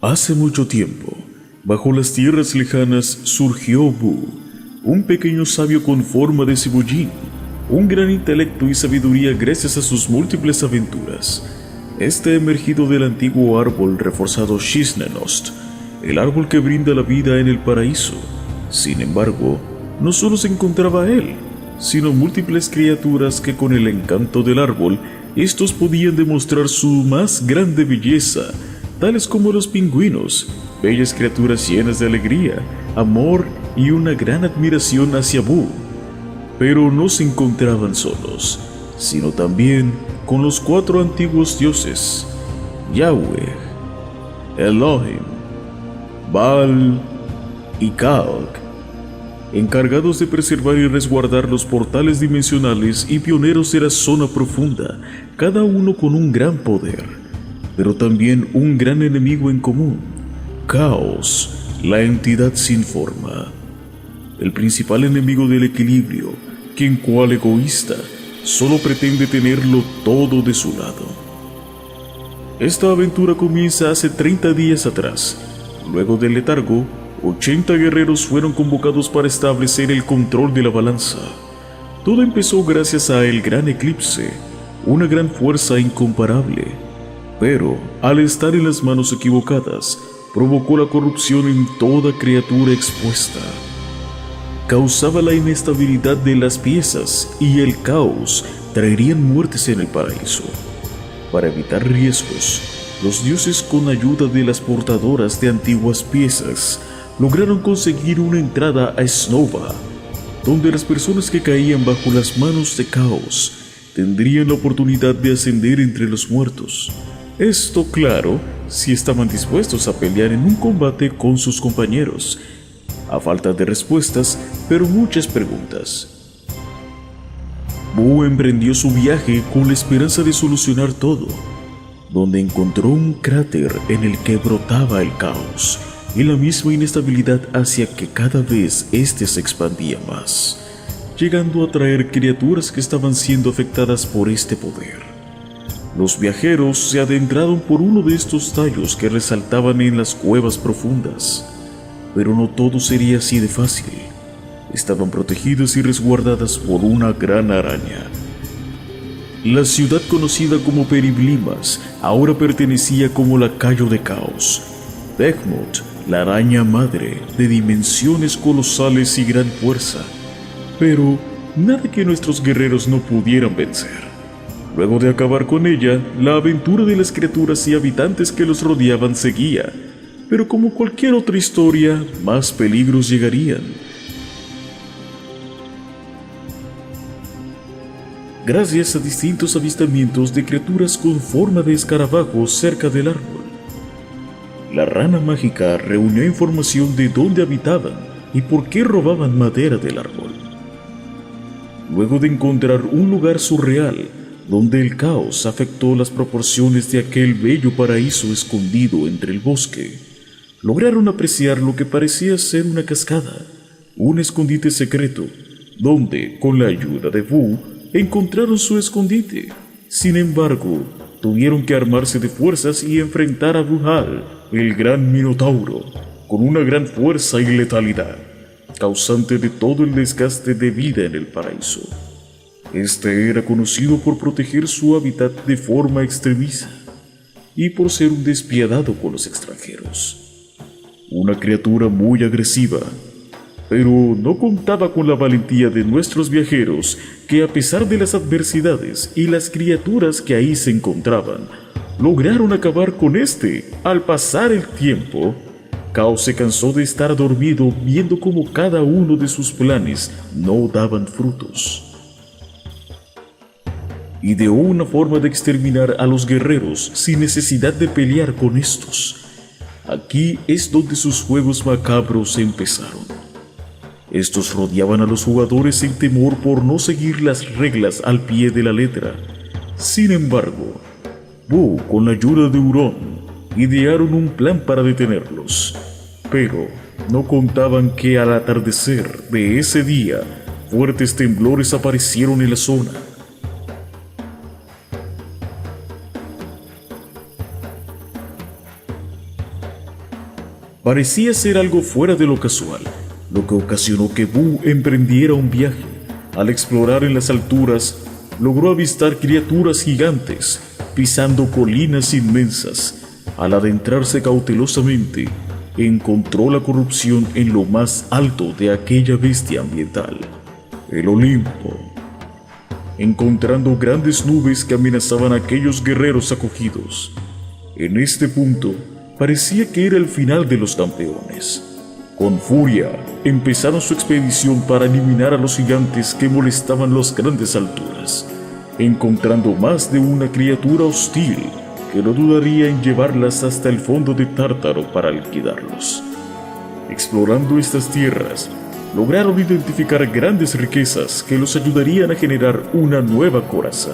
Hace mucho tiempo, bajo las tierras lejanas surgió Bu, un pequeño sabio con forma de cebollín, un gran intelecto y sabiduría gracias a sus múltiples aventuras. Este ha emergido del antiguo árbol reforzado Shisnenost, el árbol que brinda la vida en el paraíso. Sin embargo, no solo se encontraba él, sino múltiples criaturas que con el encanto del árbol, estos podían demostrar su más grande belleza, tales como los pingüinos, bellas criaturas llenas de alegría, amor y una gran admiración hacia Bu. Pero no se encontraban solos, sino también con los 4 antiguos dioses, Yahweh, Elohim, Baal y Kalk, encargados de preservar y resguardar los portales dimensionales y pioneros de la zona profunda, cada uno con un gran poder, pero también un gran enemigo en común: Caos, la entidad sin forma, el principal enemigo del equilibrio, quien cual egoísta solo pretende tenerlo todo de su lado. Esta aventura comienza hace 30 días atrás. Luego del letargo, 80 guerreros fueron convocados para establecer el control de la balanza. Todo empezó gracias a el Gran Eclipse, una gran fuerza incomparable, pero al estar en las manos equivocadas, provocó la corrupción en toda criatura expuesta. Causaba la inestabilidad de las piezas y el caos traerían muertes en el paraíso. Para evitar riesgos, los dioses, con ayuda de las portadoras de antiguas piezas, lograron conseguir una entrada a Snova, donde las personas que caían bajo las manos de Caos tendrían la oportunidad de ascender entre los muertos. Esto, claro, si estaban dispuestos a pelear en un combate con sus compañeros. A falta de respuestas, pero muchas preguntas, Bu emprendió su viaje con la esperanza de solucionar todo, donde encontró un cráter en el que brotaba el caos y la misma inestabilidad hacía que cada vez éste se expandía más, llegando a atraer criaturas que estaban siendo afectadas por este poder. Los viajeros se adentraron por uno de estos tallos que resaltaban en las cuevas profundas. Pero no todo sería así de fácil. Estaban protegidas y resguardadas por una gran araña. La ciudad conocida como Periblimas ahora pertenecía como lacayo de Caos. Behemoth, la araña madre, de dimensiones colosales y gran fuerza. Pero nada que nuestros guerreros no pudieran vencer. Luego de acabar con ella, la aventura de las criaturas y habitantes que los rodeaban seguía. Pero como cualquier otra historia, más peligros llegarían. Gracias a distintos avistamientos de criaturas con forma de escarabajos cerca del árbol, la rana mágica reunió información de dónde habitaban y por qué robaban madera del árbol. Luego de encontrar un lugar surreal, donde el caos afectó las proporciones de aquel bello paraíso escondido entre el bosque, lograron apreciar lo que parecía ser una cascada, un escondite secreto, donde, con la ayuda de Bu, encontraron su escondite. Sin embargo, tuvieron que armarse de fuerzas y enfrentar a Bruhal, el gran minotauro, con una gran fuerza y letalidad, causante de todo el desgaste de vida en el paraíso. Este era conocido por proteger su hábitat de forma extremista y por ser un despiadado con los extranjeros. Una criatura muy agresiva, pero no contaba con la valentía de nuestros viajeros, que a pesar de las adversidades y las criaturas que ahí se encontraban, lograron acabar con este. Al pasar el tiempo, Caos se cansó de estar dormido viendo cómo cada uno de sus planes no daban frutos. Ideó una forma de exterminar a los guerreros sin necesidad de pelear con estos. Aquí es donde sus juegos macabros empezaron. Estos rodeaban a los jugadores en temor por no seguir las reglas al pie de la letra. Sin embargo, Bu, con la ayuda de Hurón, idearon un plan para detenerlos. Pero no contaban que al atardecer de ese día, fuertes temblores aparecieron en la zona. Parecía ser algo fuera de lo casual, lo que ocasionó que Boo emprendiera un viaje. Al explorar en las alturas, logró avistar criaturas gigantes, pisando colinas inmensas. Al adentrarse cautelosamente, encontró la corrupción en lo más alto de aquella bestia ambiental, el Olimpo. Encontrando grandes nubes que amenazaban a aquellos guerreros acogidos. En este punto, parecía que era el final de los campeones. Con furia, empezaron su expedición para eliminar a los gigantes que molestaban las grandes alturas, encontrando más de una criatura hostil que no dudaría en llevarlas hasta el fondo de Tártaro para liquidarlos. Explorando estas tierras, lograron identificar grandes riquezas que los ayudarían a generar una nueva coraza,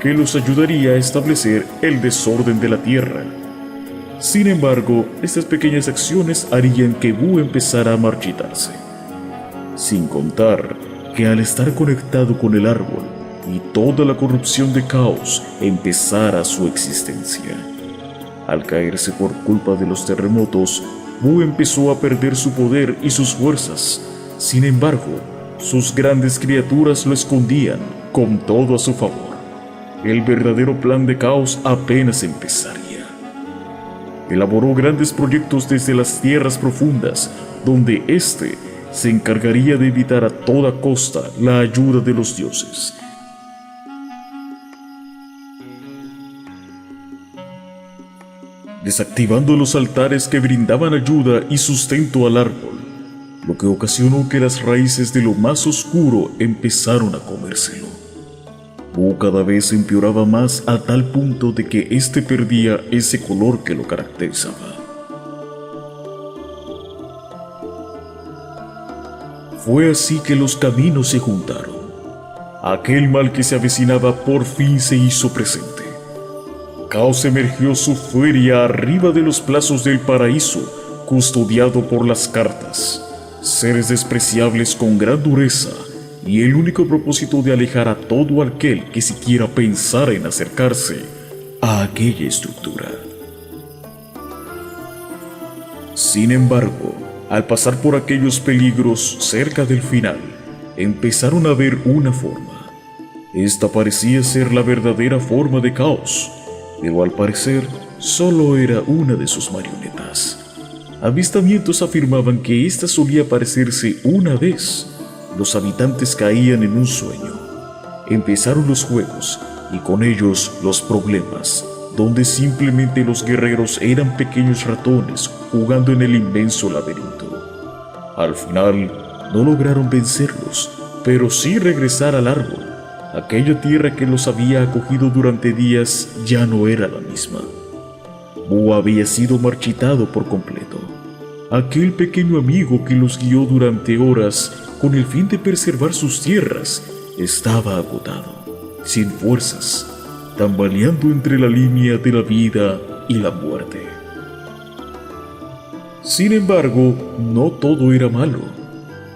que los ayudaría a establecer el desorden de la tierra. Sin embargo, estas pequeñas acciones harían que Boo empezara a marchitarse. Sin contar que al estar conectado con el árbol y toda la corrupción de caos empezara su existencia. Al caerse por culpa de los terremotos, Boo empezó a perder su poder y sus fuerzas. Sin embargo, sus grandes criaturas lo escondían con todo a su favor. El verdadero plan de caos apenas empezaría. Elaboró grandes proyectos desde las tierras profundas, donde éste se encargaría de evitar a toda costa la ayuda de los dioses. Desactivando los altares que brindaban ayuda y sustento al árbol, lo que ocasionó que las raíces de lo más oscuro empezaron a comérselo. Boo cada vez empeoraba más a tal punto de que éste perdía ese color que lo caracterizaba. Fue así que los caminos se juntaron. Aquel mal que se avecinaba por fin se hizo presente. Caos emergió su furia arriba de los plazos del paraíso, custodiado por las cartas. Seres despreciables con gran dureza, y el único propósito de alejar a todo aquel que siquiera pensara en acercarse a aquella estructura. Sin embargo, al pasar por aquellos peligros cerca del final, empezaron a ver una forma. Esta parecía ser la verdadera forma de Caos, pero al parecer solo era una de sus marionetas. Avistamientos afirmaban que ésta solía aparecerse una vez. Los habitantes caían en un sueño. Empezaron los juegos y con ellos los problemas, donde simplemente los guerreros eran pequeños ratones jugando en el inmenso laberinto. Al final no lograron vencerlos, pero sí regresar al árbol. Aquella tierra que los había acogido durante días ya no era la misma. Boo había sido marchitado por completo. Aquel pequeño amigo que los guió durante horas con el fin de preservar sus tierras estaba agotado, sin fuerzas, tambaleando entre la línea de la vida y la muerte. Sin embargo, no todo era malo.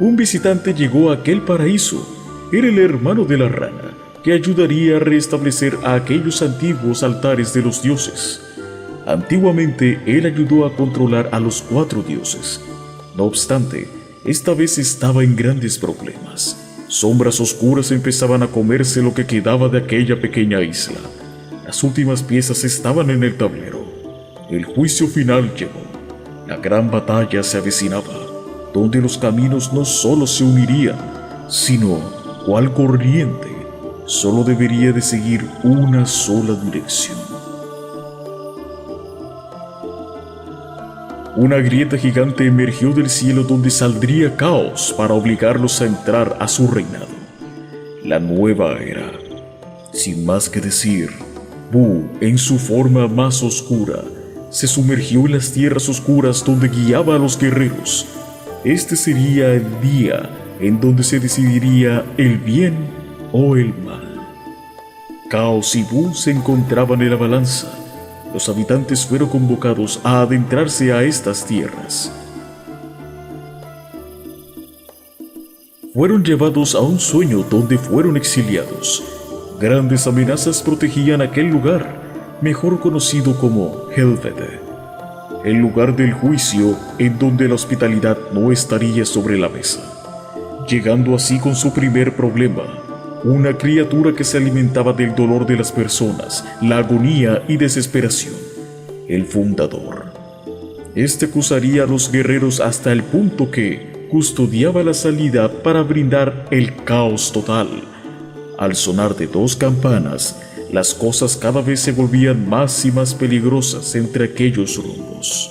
Un visitante llegó a aquel paraíso. Era el hermano de la rana, que ayudaría a restablecer a aquellos antiguos altares de los dioses. Antiguamente, él ayudó a controlar a los 4 dioses. No obstante, esta vez estaba en grandes problemas. Sombras oscuras empezaban a comerse lo que quedaba de aquella pequeña isla. Las últimas piezas estaban en el tablero. El juicio final llegó. La gran batalla se avecinaba, donde los caminos no solo se unirían, sino, cual corriente, solo debería de seguir una sola dirección. Una grieta gigante emergió del cielo donde saldría Caos para obligarlos a entrar a su reinado. La nueva era. Sin más que decir, Boo, en su forma más oscura, se sumergió en las tierras oscuras donde guiaba a los guerreros. Este sería el día en donde se decidiría el bien o el mal. Caos y Boo se encontraban en la balanza. Los habitantes fueron convocados a adentrarse a estas tierras. Fueron llevados a un sueño donde fueron exiliados. Grandes amenazas protegían aquel lugar, mejor conocido como Helvete. el lugar del juicio en donde la hospitalidad no estaría sobre la mesa, llegando así con su primer problema, una criatura que se alimentaba del dolor de las personas, la agonía y desesperación, el fundador. Este acusaría a los guerreros hasta el punto que custodiaba la salida para brindar el caos total. Al sonar de 2 campanas, las cosas cada vez se volvían más y más peligrosas entre aquellos rumbos.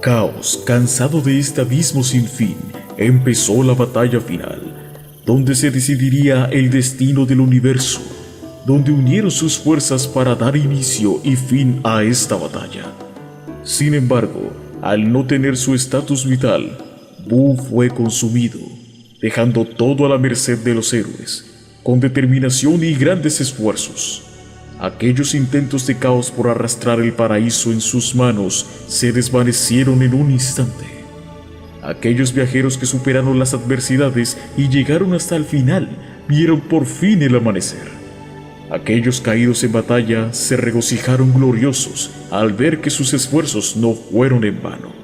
Caos, cansado de este abismo sin fin, empezó la batalla final, donde se decidiría el destino del universo, donde unieron sus fuerzas para dar inicio y fin a esta batalla. Sin embargo, al no tener su estatus vital, Buu fue consumido, dejando todo a la merced de los héroes, con determinación y grandes esfuerzos. Aquellos intentos de caos por arrastrar el paraíso en sus manos se desvanecieron en un instante. Aquellos viajeros que superaron las adversidades y llegaron hasta el final, vieron por fin el amanecer. Aquellos caídos en batalla se regocijaron gloriosos al ver que sus esfuerzos no fueron en vano.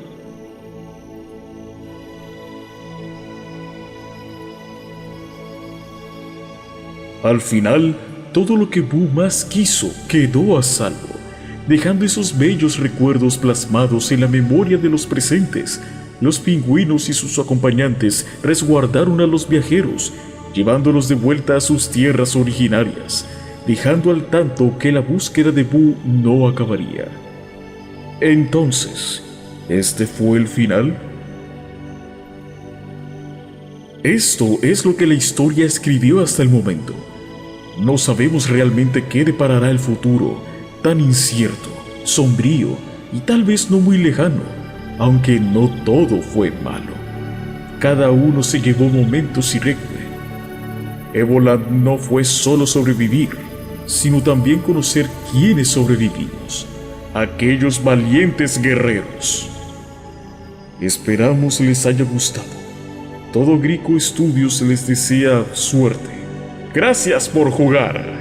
Al final, todo lo que Buu más quiso quedó a salvo, dejando esos bellos recuerdos plasmados en la memoria de los presentes. Los pingüinos y sus acompañantes resguardaron a los viajeros, llevándolos de vuelta a sus tierras originarias, dejando al tanto que la búsqueda de Buu no acabaría. Entonces, ¿este fue el final? Esto es lo que la historia escribió hasta el momento. No sabemos realmente qué deparará el futuro, tan incierto, sombrío y tal vez no muy lejano, aunque no todo fue malo. Cada uno se llevó momentos y recuerdos. Ébola no fue solo sobrevivir, sino también conocer quiénes sobrevivimos, aquellos valientes guerreros. Esperamos les haya gustado. Todo Grico Studios les desea suerte. Gracias por jugar.